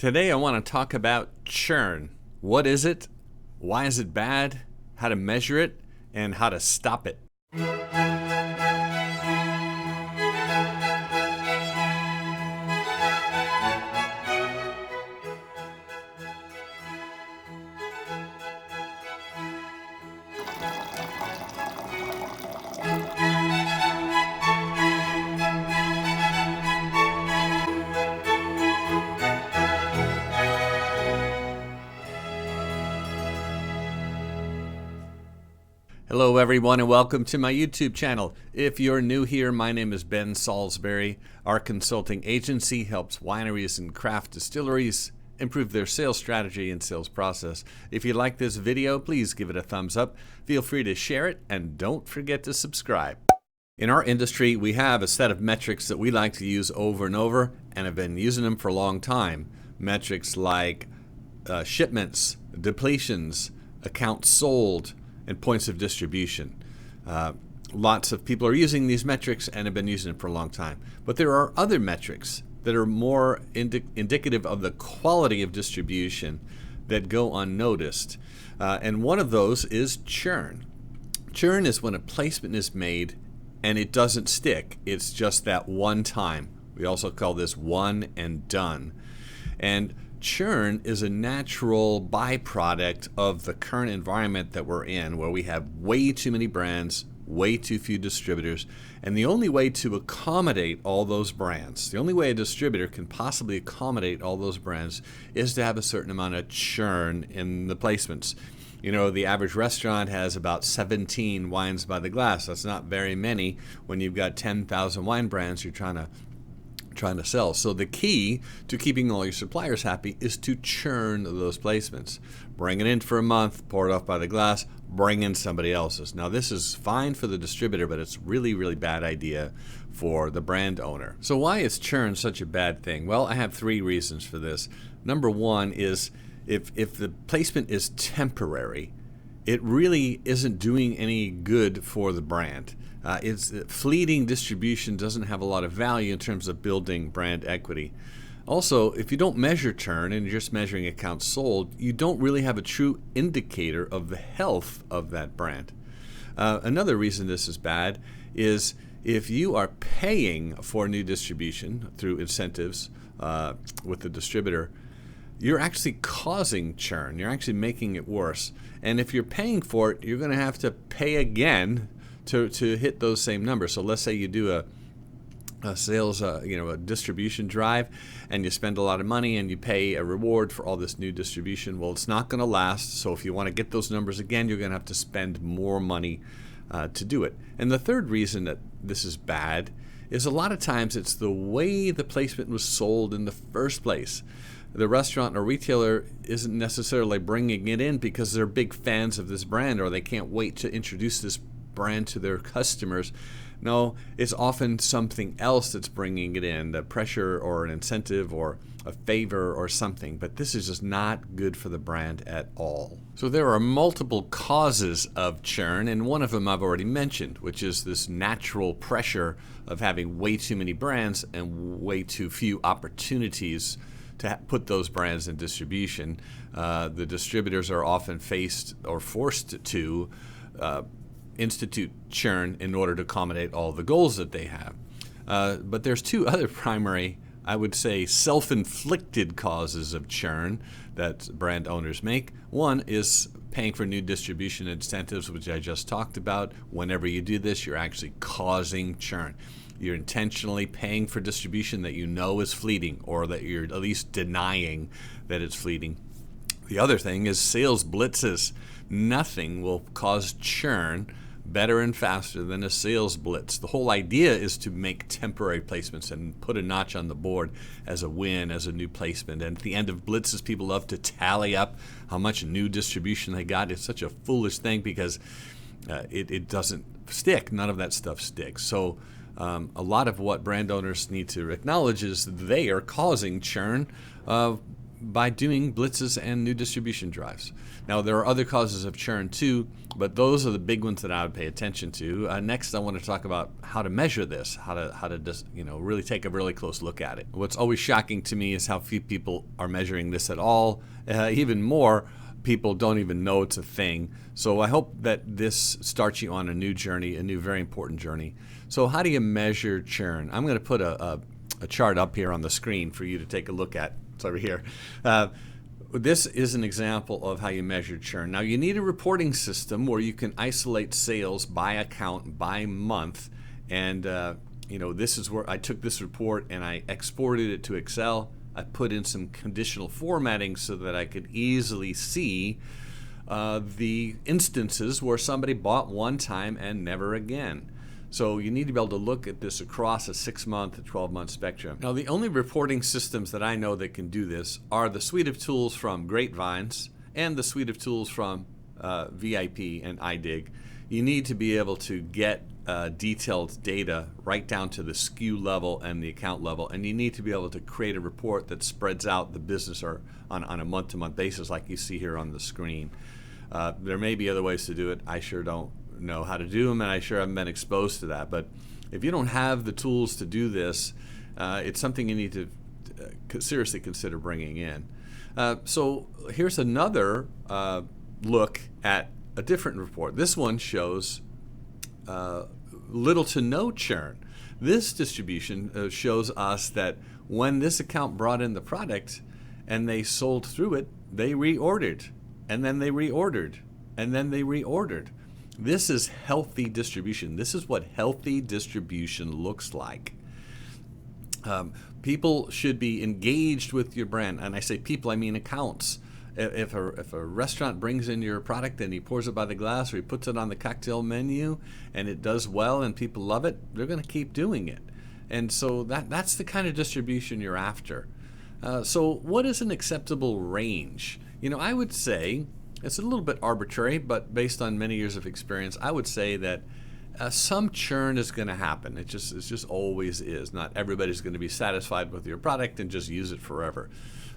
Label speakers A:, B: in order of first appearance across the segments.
A: Today I want to talk about churn. What is it? Why is it bad? How to measure it? And how to stop it. Hello everyone and welcome to my YouTube channel. If you're new here, my name is Ben Salisbury. Our consulting agency helps wineries and craft distilleries improve their sales strategy and sales process. If you like this video, please give it a thumbs up. Feel free to share it and don't forget to subscribe. In our industry, we have a set of metrics that we like to use over and over and have been using them for a long time. Metrics like shipments, depletions, accounts sold, and points of distribution. Lots of people are using these metrics and have been using it for a long time. But there are other metrics that are more indicative of the quality of distribution that go unnoticed. And one of those is churn. Churn is when a placement is made and it doesn't stick. It's just that one time. We also call this one and done. And churn is a natural byproduct of the current environment that we're in, where we have way too many brands, way too few distributors, and the only way to accommodate all those brands, the only way a distributor can possibly accommodate all those brands is to have a certain amount of churn in the placements. You know, the average restaurant has about 17 wines by the glass. That's not very many when you've got 10,000 wine brands you're trying to sell. So the key to keeping all your suppliers happy is to churn those placements. Bring it in for a month, pour it off by the glass, bring in somebody else's. Now this is fine for the distributor, but it's really, really bad idea for the brand owner. So why is churn such a bad thing? Well, I have three reasons for this. Number one is if the placement is temporary, it really isn't doing any good for the brand. It's fleeting distribution doesn't have a lot of value in terms of building brand equity. Also, if you don't measure churn and you're just measuring accounts sold, you don't really have a true indicator of the health of that brand. Another reason this is bad is if you are paying for new distribution through incentives with the distributor, you're actually causing churn. You're actually making it worse. And if you're paying for it, you're going to have to pay again to hit those same numbers. So let's say you do a sales, a distribution drive, and you spend a lot of money and you pay a reward for all this new distribution. Well, it's not going to last. So if you want to get those numbers again, you're going to have to spend more money to do it. And the third reason that this is bad is a lot of times it's the way the placement was sold in the first place. The restaurant or retailer isn't necessarily bringing it in because they're big fans of this brand or they can't wait to introduce this brand to their customers. No, it's often something else that's bringing it in, the pressure or an incentive or a favor or something. But this is just not good for the brand at all. So there are multiple causes of churn, and one of them I've already mentioned, which is this natural pressure of having way too many brands and way too few opportunities to put those brands in distribution. The distributors are often faced or forced to institute churn in order to accommodate all the goals that they have. But there's two other primary, I would say, self-inflicted causes of churn that brand owners make. One is paying for new distribution incentives, which I just talked about. Whenever you do this, you're actually causing churn. You're intentionally paying for distribution that you know is fleeting, or that you're at least denying that it's fleeting. The other thing is sales blitzes. Nothing will cause churn better and faster than a sales blitz. The whole idea is to make temporary placements and put a notch on the board as a win, as a new placement. And at the end of blitzes, people love to tally up how much new distribution they got. It's such a foolish thing because it doesn't stick. None of that stuff sticks. So a lot of what brand owners need to acknowledge is they are causing churn by doing blitzes and new distribution drives. Now, there are other causes of churn too, but those are the big ones that I would pay attention to. Next, I want to talk about how to measure this, how to just, really take a really close look at it. What's always shocking to me is how few people are measuring this at all. Even more, people don't even know it's a thing. So I hope that this starts you on a new journey, a new very important journey. So how do you measure churn? I'm going to put a chart up here on the screen for you to take a look at. It's over here. This is an example of how you measure churn. Now, you need a reporting system where you can isolate sales by account, by month. And, this is where I took this report and I exported it to Excel. I put in some conditional formatting so that I could easily see the instances where somebody bought one time and never again. So you need to be able to look at this across a 6-month to 12-month spectrum. Now, the only reporting systems that I know that can do this are the suite of tools from Grapevines and the suite of tools from VIP and iDig. You need to be able to get detailed data right down to the SKU level and the account level, and you need to be able to create a report that spreads out the business or on a month-to-month basis like you see here on the screen. There may be other ways to do it. I sure don't know how to do them, and I sure haven't been exposed to that. But if you don't have the tools to do this, it's something you need to seriously consider bringing in. So here's another look at a different report. This one shows little to no churn. This distribution shows us that when this account brought in the product and they sold through it, they reordered, and then they reordered, and then they reordered. This is healthy distribution. This is what healthy distribution looks like. People should be engaged with your brand. And I say people, I mean accounts. If a restaurant brings in your product and he pours it by the glass or he puts it on the cocktail menu and it does well and people love it, they're going to keep doing it. And so that's the kind of distribution you're after. So what is an acceptable range? I would say, it's a little bit arbitrary, but based on many years of experience, I would say that some churn is going to happen. It just always is. Not everybody's going to be satisfied with your product and just use it forever.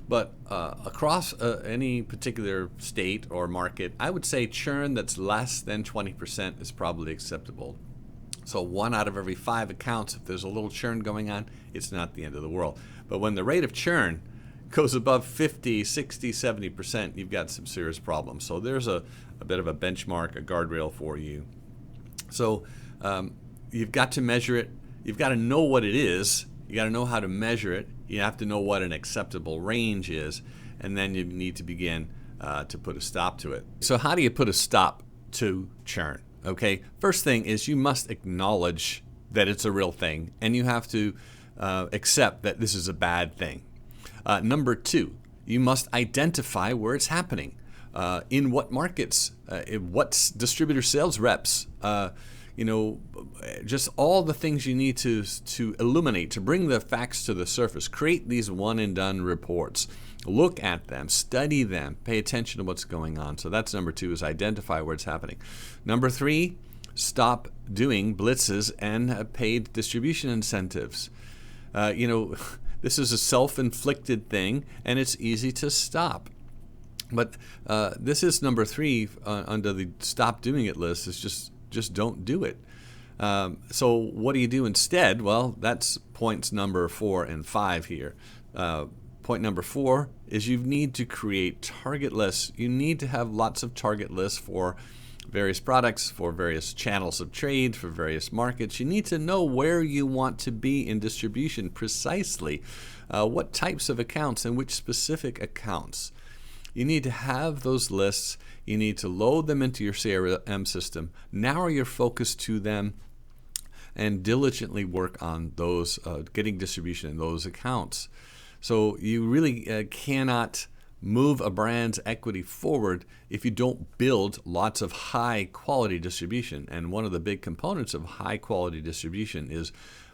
A: But across any particular state or market, I would say churn that's less than 20% is probably acceptable. So 1 out of every 5 accounts, if there's a little churn going on, it's not the end of the world. But when the rate of churn goes above 50, 60, 70%, you've got some serious problems. So there's a bit of a benchmark, a guardrail for you. So you've got to measure it. You've got to know what it is. You got to know how to measure it. You have to know what an acceptable range is. And then you need to begin to put a stop to it. So how do you put a stop to churn? Okay, first thing is you must acknowledge that it's a real thing. And you have to accept that this is a bad thing. Number 2, you must identify where it's happening. In what markets, what distributor sales reps, just all the things you need to illuminate, to bring the facts to the surface. Create these one and done reports. Look at them, study them, pay attention to what's going on. So that's number 2, is identify where it's happening. Number 3, stop doing blitzes and paid distribution incentives. This is a self-inflicted thing, and it's easy to stop. But this is number 3 under the stop doing it list, is just don't do it. So what do you do instead? Well, that's points number 4 and 5 here. Point number 4 is you need to create target lists. You need to have lots of target lists for various products, for various channels of trade, for various markets. You need to know where you want to be in distribution precisely, what types of accounts and which specific accounts. You need to have those lists. You need to load them into your CRM system, narrow your focus to them, and diligently work on those, getting distribution in those accounts. So you really cannot move a brand's equity forward if you don't build lots of high quality distribution. And one of the big components of high quality distribution is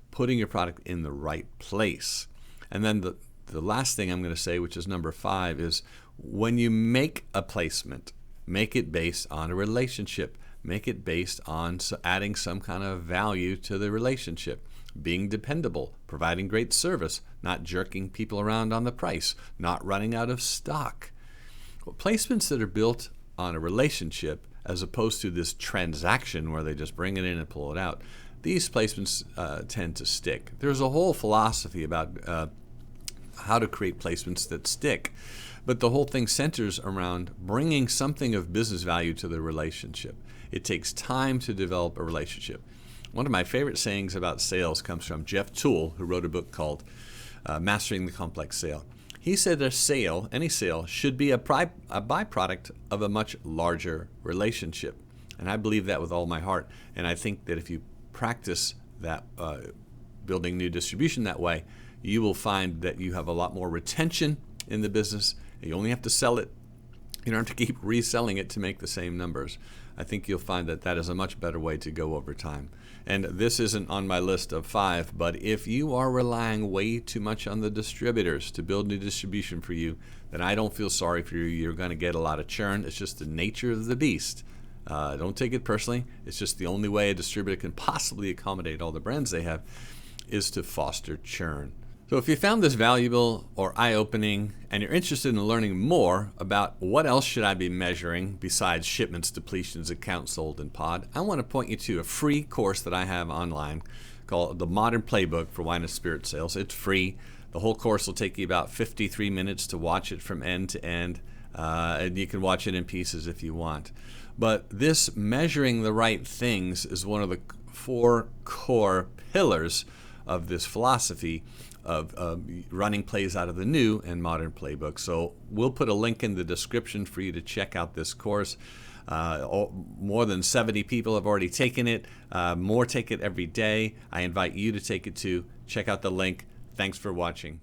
A: putting your product in the right place. And then the last thing I'm going to say, which is number 5, is when you make a placement, make it based on a relationship. Make it based on adding some kind of value to the relationship. being dependable, providing great service, not jerking people around on the price, not running out of stock. Well, placements that are built on a relationship as opposed to this transaction where they just bring it in and pull it out, these placements tend to stick. There's a whole philosophy about how to create placements that stick, but the whole thing centers around bringing something of business value to the relationship. It takes time to develop a relationship. One of my favorite sayings about sales comes from Jeff Toole, who wrote a book called Mastering the Complex Sale. He said a sale, any sale, should be a byproduct of a much larger relationship. And I believe that with all my heart. And I think that if you practice that, building new distribution that way, you will find that you have a lot more retention in the business. You only have to sell it. You don't have to keep reselling it to make the same numbers. I think you'll find that that is a much better way to go over time. And this isn't on my list of 5, but if you are relying way too much on the distributors to build new distribution for you, then I don't feel sorry for you. You're going to get a lot of churn. It's just the nature of the beast. Don't take it personally. It's just the only way a distributor can possibly accommodate all the brands they have is to foster churn. So if you found this valuable or eye-opening and you're interested in learning more about what else should I be measuring besides shipments, depletions, accounts sold, and pod, I want to point you to a free course that I have online called The Modern Playbook for Wine and Spirit Sales. It's free. The whole course will take you about 53 minutes to watch it from end to end, and you can watch it in pieces if you want. But this measuring the right things is one of the 4 core pillars of this philosophy of running plays out of the new and modern playbook. So we'll put a link in the description for you to check out this course. More than 70 people have already taken it. More take it every day. I invite you to take it too. Check out the link. Thanks for watching.